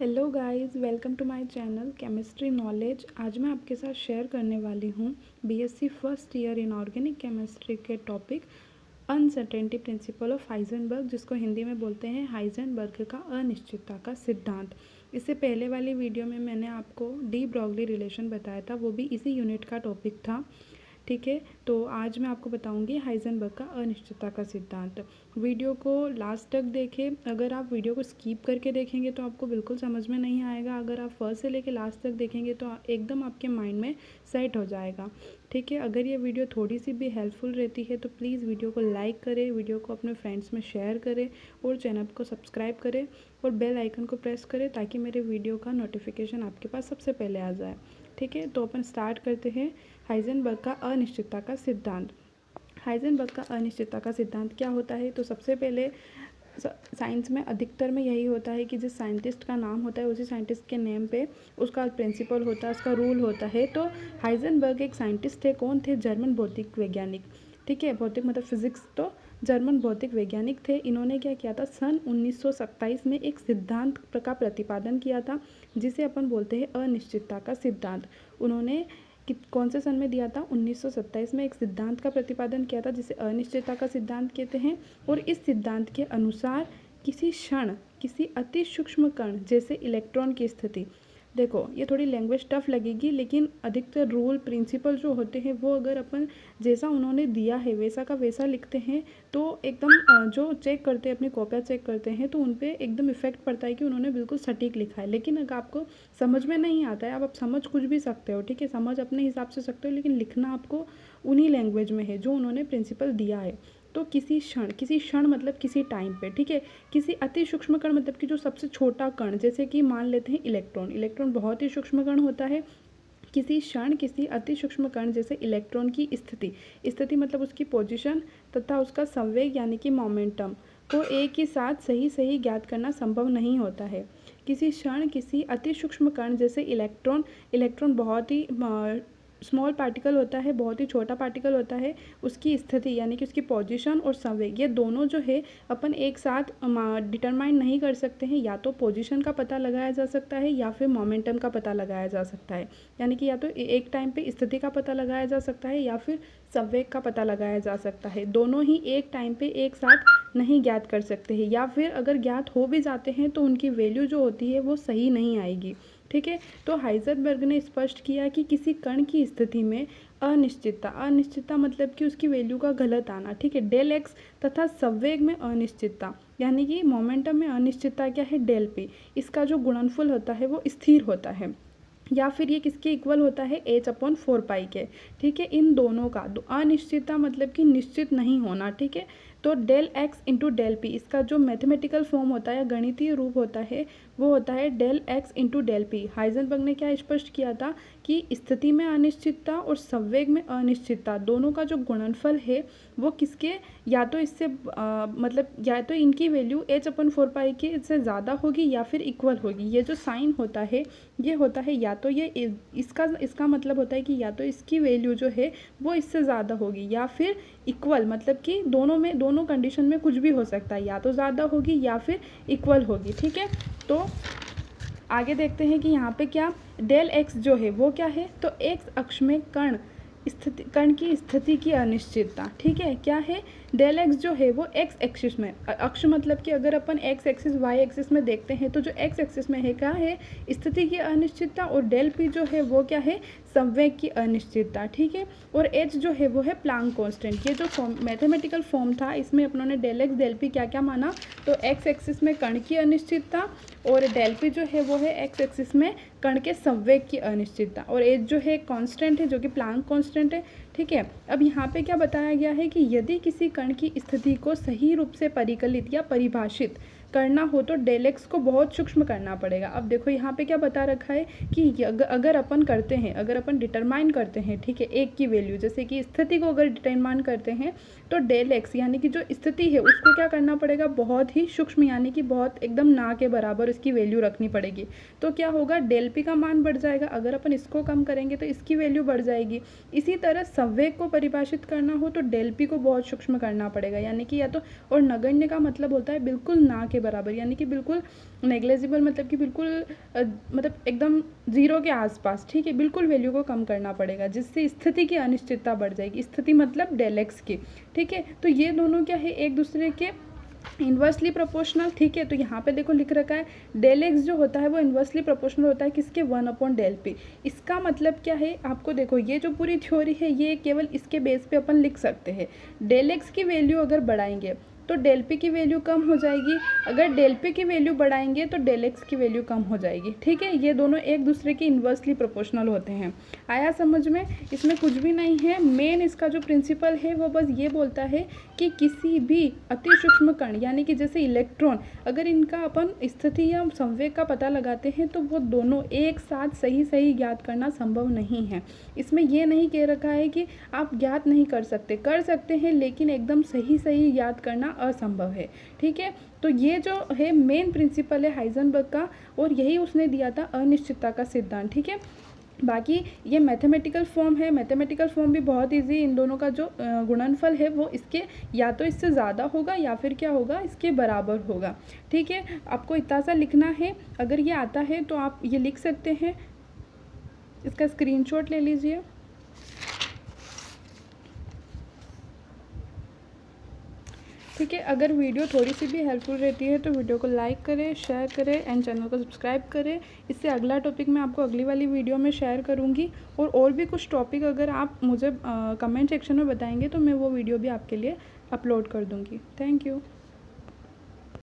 Hello guys, welcome to my channel chemistry knowledge. आज मैं आपके साथ शेयर करने वाली हूँ BSc first year in organic chemistry के topic uncertainty principle of Heisenberg, जिसको हिंदी में बोलते हैं हाइजेनबर्ग का अनिश्चितता का सिद्धांत। इससे पहले वाली वीडियो में मैंने आपको डी ब्रॉगली रिलेशन बताया था, वो भी इसी यूनिट का टॉपिक था। ठीक है, तो आज मैं आपको बताऊंगी हाइजेनबर्ग का अनिश्चितता का सिद्धांत। वीडियो को लास्ट तक देखें। अगर आप वीडियो को स्किप करके देखेंगे तो आपको बिल्कुल समझ में नहीं आएगा। अगर आप फर्स्ट से लेके लास्ट तक देखेंगे तो एकदम आपके माइंड में सेट हो जाएगा। ठीक है, अगर ये वीडियो थोड़ी सी भी हेल्पफुल रहती है तो प्लीज़ वीडियो को लाइक करें, वीडियो को अपने फ्रेंड्स में शेयर करें और चैनल को सब्सक्राइब करें और बेल आइकन को प्रेस करें ताकि मेरे वीडियो का नोटिफिकेशन आपके पास सबसे पहले आ जाए। ठीक है, तो अपन स्टार्ट करते हैं हाइजेनबर्ग का अनिश्चितता का सिद्धांत। हाइजेनबर्ग का अनिश्चितता का सिद्धांत क्या होता है? तो सबसे पहले साइंस में अधिकतर में यही होता है कि जिस साइंटिस्ट का नाम होता है उसी साइंटिस्ट के नेम पे उसका प्रिंसिपल होता है, उसका रूल होता है। तो हाइजेनबर्ग एक साइंटिस्ट थे। कौन थे? जर्मन भौतिक वैज्ञानिक। ठीक है, भौतिक मतलब फिजिक्स, तो जर्मन भौतिक वैज्ञानिक थे। इन्होंने क्या किया था? सन 1927 में एक सिद्धांत का प्रतिपादन किया था जिसे अपन बोलते हैं अनिश्चितता का सिद्धांत। उन्होंने कौन से सन में दिया था? 1927 में एक सिद्धांत का प्रतिपादन किया था जिसे अनिश्चितता का सिद्धांत कहते हैं। और इस सिद्धांत के अनुसार किसी क्षण किसी अति सूक्ष्म कण जैसे इलेक्ट्रॉन की स्थिति, देखो ये थोड़ी लैंग्वेज टफ लगेगी लेकिन अधिकतर रूल प्रिंसिपल जो होते हैं वो अगर अपन जैसा उन्होंने दिया है वैसा का वैसा लिखते हैं तो एकदम जो चेक करते हैं, अपनी कॉपियाँ चेक करते हैं तो उन पर एकदम इफेक्ट पड़ता है कि उन्होंने बिल्कुल सटीक लिखा है। लेकिन अगर आपको समझ में नहीं आता है, आप समझ कुछ भी सकते हो, ठीक है, समझ अपने हिसाब से सकते हो, लेकिन लिखना आपको उन्हीं लैंग्वेज में है जो उन्होंने प्रिंसिपल दिया है। तो किसी क्षण मतलब किसी टाइम पे, ठीक है, किसी अति सूक्ष्म कण मतलब कि जो सबसे छोटा कण, जैसे कि मान लेते हैं इलेक्ट्रॉन। इलेक्ट्रॉन बहुत ही सूक्ष्म कण होता है। किसी क्षण किसी अति सूक्ष्म कण जैसे इलेक्ट्रॉन की स्थिति मतलब उसकी पोजीशन तथा उसका संवेग यानी कि मोमेंटम को एक ही साथ सही ज्ञात करना संभव नहीं होता है। किसी क्षण किसी अति सूक्ष्म कण जैसे इलेक्ट्रॉन बहुत ही स्मॉल पार्टिकल होता है, बहुत ही छोटा पार्टिकल होता है। उसकी स्थिति यानी कि उसकी पोजीशन और संवेग, ये दोनों जो है अपन एक साथ डिटरमाइन नहीं कर सकते हैं। या तो पोजीशन का पता लगाया जा सकता है या फिर मोमेंटम का पता लगाया जा सकता है। यानी कि या तो एक टाइम पे स्थिति का पता लगाया जा सकता है या फिर संवेग का पता लगाया जा सकता है। दोनों ही एक टाइम पे एक साथ नहीं ज्ञात कर सकते हैं, या फिर अगर ज्ञात हो भी जाते हैं तो उनकी वैल्यू जो होती है वो सही नहीं आएगी। ठीक है, तो हाइजेनबर्ग ने स्पष्ट किया कि किसी कण की स्थिति में अनिश्चितता मतलब कि उसकी वैल्यू का गलत आना, ठीक है, डेल एक्स, तथा संवेग में अनिश्चितता यानी कि मोमेंटम में अनिश्चितता क्या है? Del P. इसका जो गुणनफल होता है वो स्थिर होता है या फिर ये किसके इक्वल होता है? h/4π के। ठीक है, इन दोनों का अनिश्चितता मतलब कि निश्चित नहीं होना, ठीक है। तो del X into del P, इसका जो मैथमेटिकल फॉर्म होता है, गणितीय रूप होता है, वो होता है del X into del P. Heisenberg ने क्या स्पष्ट किया था कि स्थिति में अनिश्चितता और संवेग में अनिश्चितता दोनों का जो गुणनफल है वो किसके, या तो इससे मतलब या तो इनकी वैल्यू h/4π के से ज़्यादा होगी या फिर इक्वल होगी। ये जो साइन होता है ये होता है या तो ये इसका मतलब होता है कि या तो इसकी वैल्यू जो है वो इससे ज़्यादा होगी या फिर इक्वल, मतलब कि दोनों कंडीशन में कुछ भी हो सकता है, या तो ज़्यादा होगी या फिर इक्वल होगी। ठीक है, तो आगे देखते हैं कि यहाँ पे क्या डेल एक्स जो है वो क्या है? तो एक्स अक्ष में कण की स्थिति की अनिश्चितता, ठीक है, क्या है? डेल एक्स जो है वो एक्स एक्सिस में, अक्ष मतलब कि अगर अपन एक्स एक्सिस वाई एक्सिस में देखते हैं तो जो एक्स एक्सिस में है क्या है? स्थिति की अनिश्चितता। और डेल पी जो है वो क्या है? संवेग की अनिश्चितता। ठीक है, और एच जो है वो है प्लांक कांस्टेंट। ये जो मैथमेटिकल फॉर्म था इसमें अपनों ने डेल एक्स डेल पी क्या क्या माना? तो एक्स एक्सिस में कण की अनिश्चितता और डेल पी जो है वो है एक्स एक्सिस में कण के संवेग की अनिश्चितता, और एच जो है कांस्टेंट है जो कि प्लांक कांस्टेंट है। ठीक है, अब यहाँ पे क्या बताया गया है कि यदि किसी कण की स्थिति को सही रूप से परिकलित या परिभाषित करना हो तो डेल एक्स को बहुत सूक्ष्म करना पड़ेगा। अब देखो यहाँ पे क्या बता रखा है कि अगर अपन करते हैं, अगर अपन डिटरमाइन करते हैं, ठीक है, एक की वैल्यू, जैसे कि स्थिति को अगर डिटरमाइन करते हैं तो डेल एक्स यानी कि जो स्थिति है उसको क्या करना पड़ेगा? बहुत ही सूक्ष्म यानी कि बहुत एकदम ना के बराबर इसकी वैल्यू रखनी पड़ेगी। तो क्या होगा? डेल पी का मान बढ़ जाएगा। अगर अपन इसको कम करेंगे तो इसकी वैल्यू बढ़ जाएगी। इसी तरह संवेग को परिभाषित करना हो तो डेल पी को बहुत सूक्ष्म करना पड़ेगा, यानी कि या तो, और नगण्य का मतलब होता है बिल्कुल ना के के बराबर, यानी कि बिल्कुल नेग्लेजिबल, मतलब कि बिल्कुल मतलब एकदम ज़ीरो के आसपास, ठीक है, बिल्कुल वैल्यू को कम करना पड़ेगा, जिससे स्थिति की अनिश्चितता बढ़ जाएगी। स्थिति मतलब डेल एक्स की, ठीक है। तो ये दोनों क्या है, एक दूसरे के इन्वर्सली प्रोपोर्शनल, ठीक है। तो यहाँ पे देखो लिख रखा है डेल एक्स जो होता है वो इन्वर्सली प्रोपोर्शनल होता है किसके, 1/del p। इसका मतलब क्या है, आपको देखो ये जो पूरी थ्योरी है ये केवल इसके बेस पे अपन लिख सकते हैं। डेल एक्स की वैल्यू अगर बढ़ाएंगे तो डेल पी की वैल्यू कम हो जाएगी, अगर डेल पी की वैल्यू बढ़ाएंगे तो डेल एक्स की वैल्यू कम हो जाएगी, ठीक है। ये दोनों एक दूसरे के इन्वर्सली प्रोपोर्शनल होते हैं। आया समझ में? इसमें कुछ भी नहीं है। मेन इसका जो प्रिंसिपल है वो बस ये बोलता है कि किसी भी अति सूक्ष्म कण, यानी कि जैसे इलेक्ट्रॉन, अगर इनका अपन स्थिति या संवेग का पता लगाते हैं तो वो दोनों एक साथ सही सही ज्ञात करना संभव नहीं है। इसमें ये नहीं कह रखा है कि आप ज्ञात नहीं कर सकते हैं, लेकिन एकदम सही सही ज्ञात करना असंभव है, ठीक है। तो ये जो है मेन प्रिंसिपल है हाइजेनबर्ग का, और यही उसने दिया था अनिश्चितता का सिद्धांत, ठीक है। बाकी ये मैथमेटिकल फॉर्म है, मैथमेटिकल फॉर्म भी बहुत इजी। इन दोनों का जो गुणनफल है वो इसके या तो इससे ज़्यादा होगा या फिर क्या होगा, इसके बराबर होगा, ठीक है। आपको इतना सा लिखना है, अगर ये आता है तो आप ये लिख सकते हैं, इसका स्क्रीनशॉट ले लीजिए। ठीक है, अगर वीडियो थोड़ी सी भी हेल्पफुल रहती है तो वीडियो को लाइक करें, शेयर करें एंड चैनल को सब्सक्राइब करें। इससे अगला टॉपिक मैं आपको अगली वाली वीडियो में शेयर करूंगी, और भी कुछ टॉपिक अगर आप मुझे कमेंट सेक्शन में बताएंगे तो मैं वो वीडियो भी आपके लिए अपलोड कर दूंगी। Thank you.